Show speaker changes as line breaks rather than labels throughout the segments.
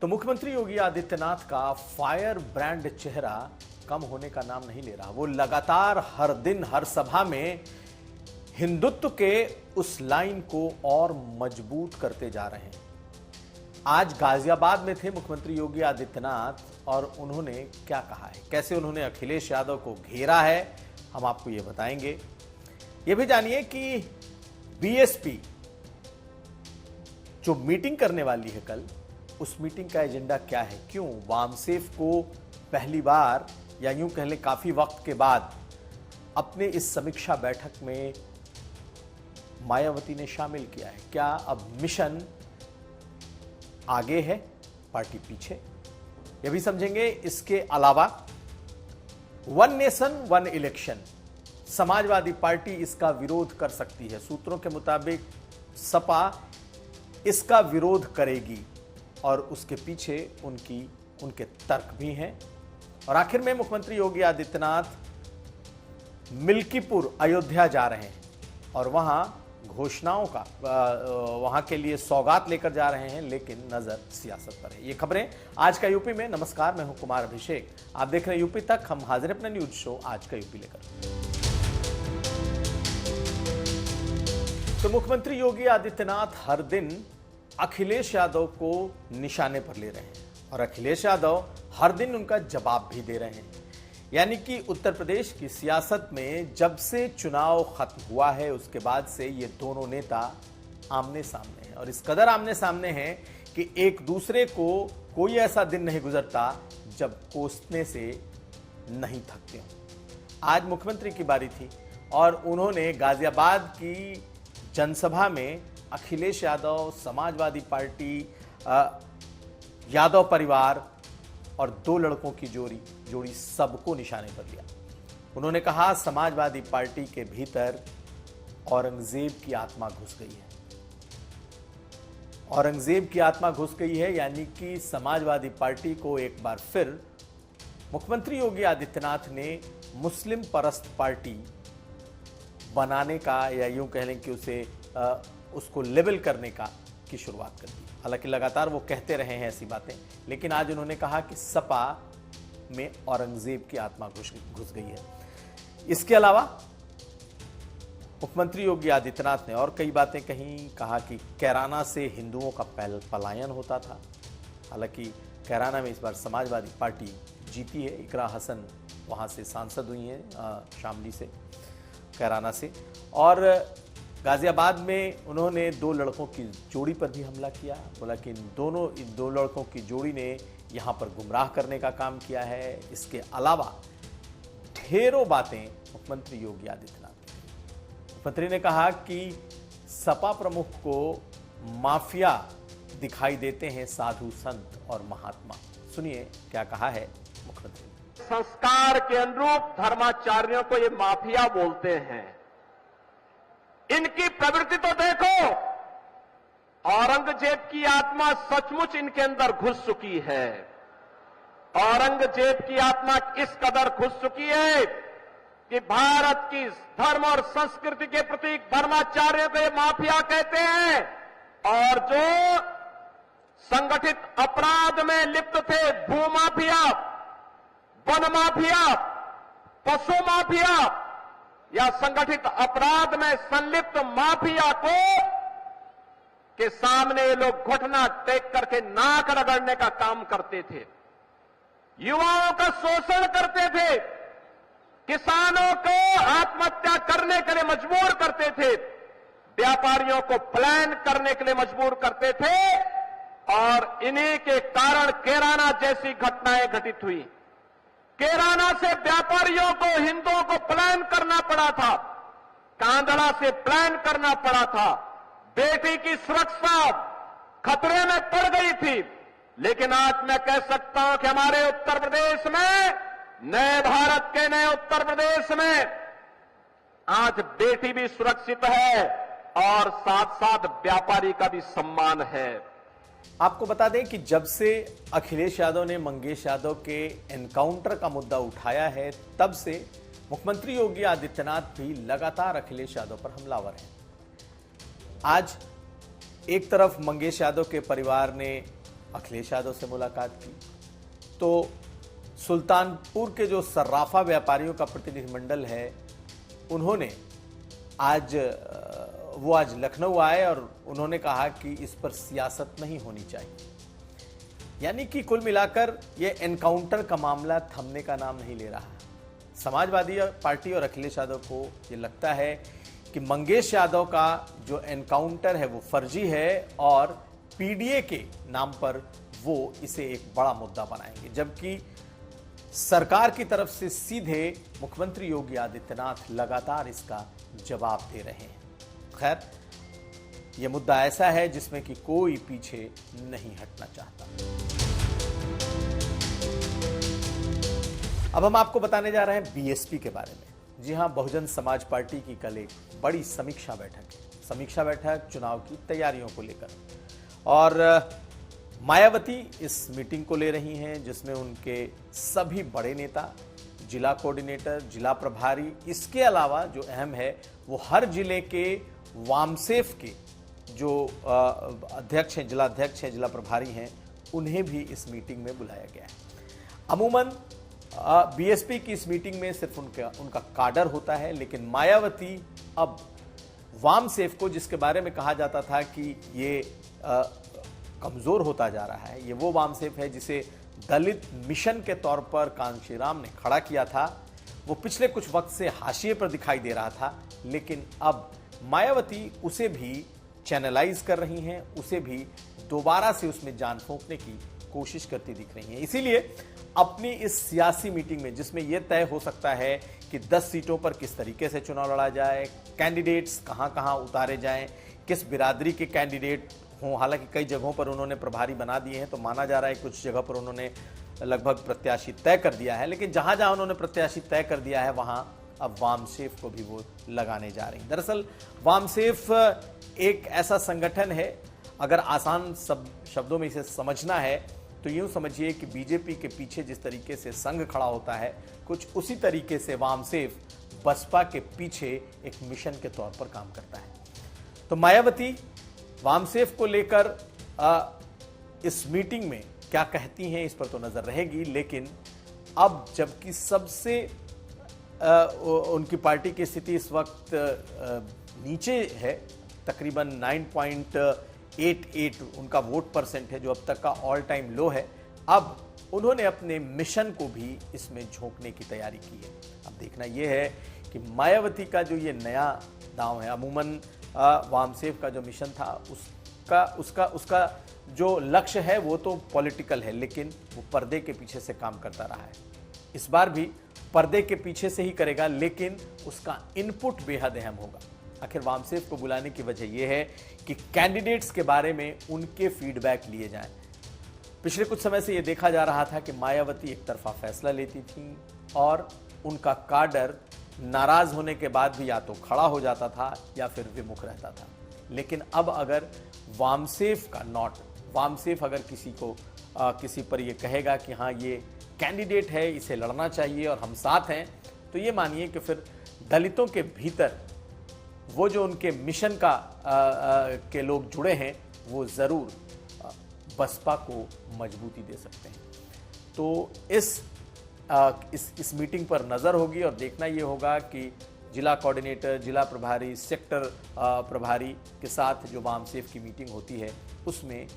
तो मुख्यमंत्री योगी आदित्यनाथ का फायर ब्रांड चेहरा कम होने का नाम नहीं ले रहा। वो लगातार हर दिन हर सभा में हिंदुत्व के उस लाइन को और मजबूत करते जा रहे हैं। आज गाजियाबाद में थे मुख्यमंत्री योगी आदित्यनाथ और उन्होंने क्या कहा है, कैसे उन्होंने अखिलेश यादव को घेरा है, हम आपको ये बताएंगे। ये भी जानिए कि बीएसपी जो मीटिंग करने वाली है कल, उस मीटिंग का एजेंडा क्या है, क्यों वामसेफ को पहली बार या यूं कह लें काफी वक्त के बाद अपने इस समीक्षा बैठक में मायावती ने शामिल किया है। क्या अब मिशन आगे है, पार्टी पीछे, यह भी समझेंगे। इसके अलावा one nation one election, Samajwadi party इसका विरोध कर सकती है। सूत्रों के मुताबिक सपा इसका विरोध करेगी और उसके पीछे उनके तर्क भी हैं। और आखिर में मुख्यमंत्री योगी आदित्यनाथ मिल्कीपुर अयोध्या जा रहे हैं और वहां घोषणाओं का वहां के लिए सौगात लेकर जा रहे हैं, लेकिन नजर सियासत पर है। ये खबरें आज का यूपी में। नमस्कार, मैं हूं कुमार अभिषेक, आप देख रहे हैं यूपी तक। हम हाजिर हैं अपना न्यूज शो आज का यूपी लेकर। तो मुख्यमंत्री योगी आदित्यनाथ हर दिन अखिलेश यादव को निशाने पर ले रहे हैं और अखिलेश यादव हर दिन उनका जवाब भी दे रहे हैं। यानी कि उत्तर प्रदेश की सियासत में जब से चुनाव खत्म हुआ है उसके बाद से ये दोनों नेता आमने सामने हैं और इस कदर आमने सामने हैं कि एक दूसरे को कोई ऐसा दिन नहीं गुजरता जब कोसने से नहीं थकते हो। आज मुख्यमंत्री की बारी थी और उन्होंने गाजियाबाद की जनसभा में अखिलेश यादव, समाजवादी पार्टी, यादव परिवार और दो लड़कों की जोड़ी सबको निशाने पर लिया। उन्होंने कहा समाजवादी पार्टी के भीतर औरंगजेब की आत्मा घुस गई है। औरंगजेब की आत्मा घुस गई है यानी कि समाजवादी पार्टी को एक बार फिर मुख्यमंत्री योगी आदित्यनाथ ने मुस्लिम परस्त पार्टी बनाने का या यूं कह लें कि उसको लेवल करने की शुरुआत कर दी। हालांकि लगातार वो कहते रहे हैं ऐसी बातें, लेकिन आज उन्होंने कहा कि सपा में औरंगजेब की आत्मा घुस गई है। इसके अलावा मुख्यमंत्री योगी आदित्यनाथ ने और कई बातें कही। कहा कि कैराना से हिंदुओं का पलायन होता था। हालांकि कैराना में इस बार समाजवादी पार्टी जीती है। इकरा हसन वहां से सांसद हुई हैं शामली से, कैराना से। और गाजियाबाद में उन्होंने दो लड़कों की जोड़ी पर भी हमला किया। बोला कि इन दो लड़कों की जोड़ी ने यहां पर गुमराह करने का काम किया है। इसके अलावा ढेरों बातें मुख्यमंत्री योगी आदित्यनाथ ने। मुख्यमंत्री ने कहा कि सपा प्रमुख को माफिया दिखाई देते हैं साधु संत और महात्मा। सुनिए क्या कहा है मुख्यमंत्री ने।
संस्कार के अनुरूप धर्माचार्यों को ये माफिया बोलते हैं। इनकी प्रवृत्ति तो देखो, औरंगजेब की आत्मा सचमुच इनके अंदर घुस चुकी है। औरंगजेब की आत्मा इस कदर घुस चुकी है कि भारत की धर्म और संस्कृति के प्रतीक धर्माचार्यों को ये माफिया कहते हैं। और जो संगठित अपराध में लिप्त थे, भूमाफिया, वन माफिया, पशु माफिया या संगठित अपराध में संलिप्त माफिया के सामने ये लोग घुटना टेक करके नाक रगड़ने का काम करते थे। युवाओं का शोषण करते थे, किसानों को आत्महत्या करने के लिए मजबूर करते थे, व्यापारियों को पलायन करने के लिए मजबूर करते थे। और इन्हीं के कारण कैराना जैसी घटनाएं घटित हुई। कैराना से व्यापारियों को, हिंदुओं को पलायन करना पड़ा था, कांदड़ा से पलायन करना पड़ा था। बेटी की सुरक्षा खतरे में पड़ गई थी। लेकिन आज मैं कह सकता हूं कि हमारे उत्तर प्रदेश में, नए भारत के नए उत्तर प्रदेश में आज बेटी भी सुरक्षित है और साथ साथ व्यापारी का भी सम्मान है।
आपको बता दें कि जब से अखिलेश यादव ने मंगेश यादव के एनकाउंटर का मुद्दा उठाया है, तब से मुख्यमंत्री योगी आदित्यनाथ भी लगातार अखिलेश यादव पर हमलावर हैं। आज एक तरफ मंगेश यादव के परिवार ने अखिलेश यादव से मुलाकात की। तो सुल्तानपुर के जो सर्राफा व्यापारियों का प्रतिनिधिमंडल है, उन्होंने आज लखनऊ आए और उन्होंने कहा कि इस पर सियासत नहीं होनी चाहिए। यानी कि कुल मिलाकर यह एनकाउंटर का मामला थमने का नाम नहीं ले रहा। समाजवादी पार्टी और अखिलेश यादव को ये लगता है कि मंगेश यादव का जो एनकाउंटर है वो फर्जी है और पीडीए के नाम पर वो इसे एक बड़ा मुद्दा बनाएंगे, जबकि सरकार की तरफ से सीधे मुख्यमंत्री योगी आदित्यनाथ लगातार इसका जवाब दे रहे हैं। खैर, यह मुद्दा ऐसा है जिसमें कि कोई पीछे नहीं हटना चाहता। अब हम आपको बताने जा रहे हैं बीएसपी के बारे में। जी हां, बहुजन समाज पार्टी की कल एक बड़ी समीक्षा बैठक चुनाव की तैयारियों को लेकर, और मायावती इस मीटिंग को ले रही हैं, जिसमें उनके सभी बड़े नेता, जिला कोऑर्डिनेटर, जिला प्रभारी, इसके अलावा जो अहम है वो हर जिले के वामसेफ के जो अध्यक्ष हैं, जिला अध्यक्ष हैं, जिला प्रभारी हैं, उन्हें भी इस मीटिंग में बुलाया गया है। अमूमन बीएसपी की इस मीटिंग में सिर्फ उनका काडर होता है, लेकिन मायावती अब वामसेफ को, जिसके बारे में कहा जाता था कि ये कमजोर होता जा रहा है, ये वो वामसेफ है जिसे दलित मिशन के तौर पर कांशीराम ने खड़ा किया था, वो पिछले कुछ वक्त से हाशिए पर दिखाई दे रहा था, लेकिन अब मायावती उसे भी चैनलाइज कर रही हैं, उसे भी दोबारा से उसमें जान फूंकने की कोशिश करती दिख रही हैं। इसीलिए अपनी इस सियासी मीटिंग में, जिसमें यह तय हो सकता है कि 10 सीटों पर किस तरीके से चुनाव लड़ा जाए, कैंडिडेट्स कहां-कहां उतारे जाएं, किस बिरादरी के कैंडिडेट हों, हालांकि कई जगहों पर उन्होंने प्रभारी बना दिए हैं, तो माना जा रहा है कुछ जगह पर उन्होंने लगभग प्रत्याशी तय कर दिया है, लेकिन जहां जहां उन्होंने प्रत्याशी तय कर दिया है वहां अब वामसेफ को भी वो लगाने जा रही। दरअसल वामसेफ एक ऐसा संगठन है, अगर आसान शब्दों में इसे समझना है तो यूं समझिए कि बीजेपी के पीछे जिस तरीके से संघ खड़ा होता है, कुछ उसी तरीके से वामसेफ बसपा के पीछे एक मिशन के तौर पर काम करता है। तो मायावती वामसेफ को लेकर इस मीटिंग में क्या कहती हैं, इस पर तो नजर रहेगी, लेकिन अब जबकि सबसे उनकी पार्टी की स्थिति इस वक्त नीचे है, तकरीबन 9.88 उनका वोट परसेंट है, जो अब तक का ऑल टाइम लो है। अब उन्होंने अपने मिशन को भी इसमें झोंकने की तैयारी की है। अब देखना यह है कि मायावती का जो ये नया दांव है, अमूमन वामसेफ का जो मिशन था उसका जो लक्ष्य है वो तो पॉलिटिकल है, लेकिन वो पर्दे के पीछे से काम करता रहा है। इस बार भी पर्दे के पीछे से ही करेगा, लेकिन उसका इनपुट बेहद अहम होगा। आखिर वामसेफ को बुलाने की वजह यह है कि कैंडिडेट्स के बारे में उनके फीडबैक लिए जाएं। पिछले कुछ समय से यह देखा जा रहा था कि मायावती एक तरफा फैसला लेती थी और उनका काडर नाराज होने के बाद भी या तो खड़ा हो जाता था या फिर विमुख रहता था। लेकिन अब अगर वामसेफ अगर किसी पर यह कहेगा कि हाँ ये कैंडिडेट है, इसे लड़ना चाहिए और हम साथ हैं, तो ये मानिए कि फिर दलितों के भीतर वो जो उनके मिशन के लोग जुड़े हैं वो जरूर बसपा को मजबूती दे सकते हैं। तो इस मीटिंग पर नजर होगी और देखना ये होगा कि जिला कोऑर्डिनेटर, जिला प्रभारी, सेक्टर प्रभारी के साथ जो वामसेफ की मीटिंग होती है उसमें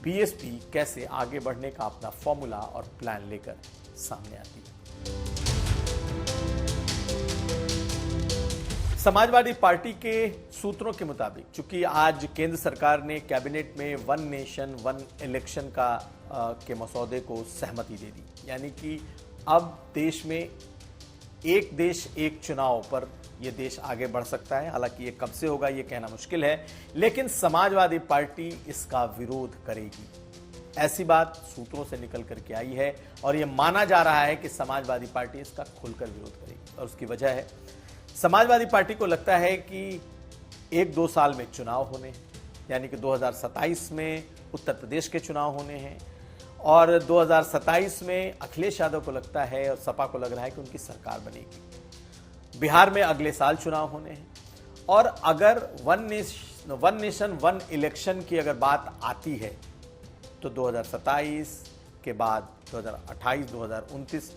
बीएसपी कैसे आगे बढ़ने का अपना फॉर्मूला और प्लान लेकर सामने आती है। समाजवादी पार्टी के सूत्रों के मुताबिक, चूंकि आज केंद्र सरकार ने कैबिनेट में वन नेशन वन इलेक्शन के मसौदे को सहमति दे दी, यानी कि अब देश में एक देश एक चुनाव पर यह देश आगे बढ़ सकता है। हालांकि ये कब से होगा ये कहना मुश्किल है, लेकिन समाजवादी पार्टी इसका विरोध करेगी, ऐसी बात सूत्रों से निकल करके आई है और यह माना जा रहा है कि समाजवादी पार्टी इसका खुलकर विरोध करेगी। और उसकी वजह है, समाजवादी पार्टी को लगता है कि 1-2 साल में चुनाव होने हैं, यानी कि 2027 में उत्तर प्रदेश के चुनाव होने हैं और 2027 में अखिलेश यादव को लगता है और सपा को लग रहा है कि उनकी सरकार बनेगी। बिहार में अगले साल चुनाव होने हैं और अगर वन नेशन वन इलेक्शन की अगर बात आती है तो 2027 के बाद 2028, 2029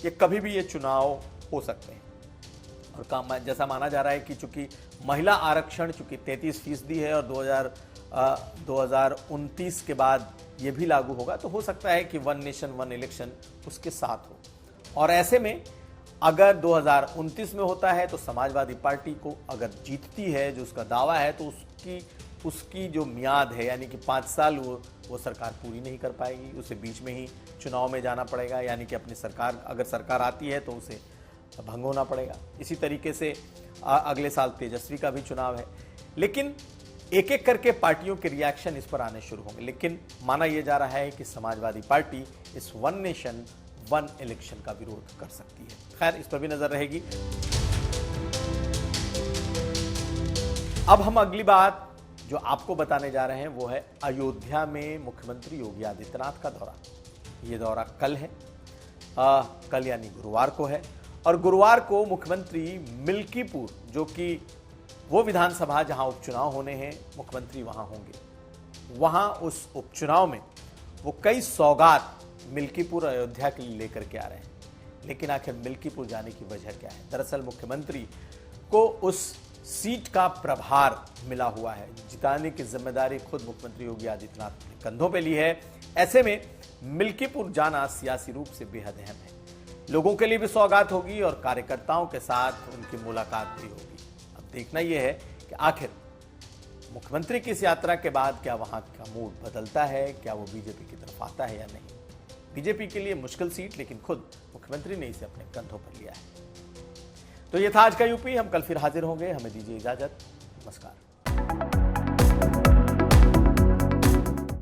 ये कभी भी ये चुनाव हो सकते हैं। और जैसा माना जा रहा है कि चूंकि महिला आरक्षण चूंकि 33% है और 2029 के बाद ये भी लागू होगा, तो हो सकता है कि वन नेशन वन इलेक्शन उसके साथ हो। और ऐसे में अगर 2029 में होता है तो समाजवादी पार्टी को अगर जीतती है, जो उसका दावा है, तो उसकी जो मियाद है यानी कि 5 साल वो सरकार पूरी नहीं कर पाएगी, उसे बीच में ही चुनाव में जाना पड़ेगा, यानी कि अपनी सरकार अगर सरकार आती है तो उसे भंग होना पड़ेगा। इसी तरीके से अगले साल तेजस्वी का भी चुनाव है। लेकिन एक एक करके पार्टियों के रिएक्शन इस पर आने शुरू होंगे, लेकिन माना यह जा रहा है कि समाजवादी पार्टी इस वन नेशन वन इलेक्शन का विरोध कर सकती है। खैर, इस पर भी नजर रहेगी। अब हम अगली बात जो आपको बताने जा रहे हैं वो है अयोध्या में मुख्यमंत्री योगी आदित्यनाथ का दौरा। ये दौरा कल है, कल यानी गुरुवार को है, और गुरुवार को मुख्यमंत्री मिल्कीपुर, जो कि वो विधानसभा जहां उपचुनाव होने हैं, मुख्यमंत्री वहां होंगे। वहां उस उपचुनाव में वो कई सौगात मिल्कीपुर अयोध्या के लिए लेकर के आ रहे हैं। लेकिन आखिर मिल्कीपुर जाने की वजह क्या है? दरअसल मुख्यमंत्री को उस सीट का प्रभार मिला हुआ है, जिताने की जिम्मेदारी खुद मुख्यमंत्री योगी आदित्यनाथ ने कंधों पे ली है। ऐसे में मिल्कीपुर जाना सियासी रूप से बेहद अहम है। लोगों के लिए भी सौगात होगी और कार्यकर्ताओं के साथ उनकी मुलाकात भी होगी। अब देखना यह है कि आखिर मुख्यमंत्री की इस यात्रा के बाद क्या वहां का मूड बदलता है, क्या वो बीजेपी की तरफ आता है या नहीं। बीजेपी के लिए मुश्किल सीट, लेकिन खुद मुख्यमंत्री ने इसे अपने कंधों पर लिया है। तो ये था आज का यूपी। हम कल फिर हाजिर होंगे। हमें दीजिए इजाजत। नमस्कार।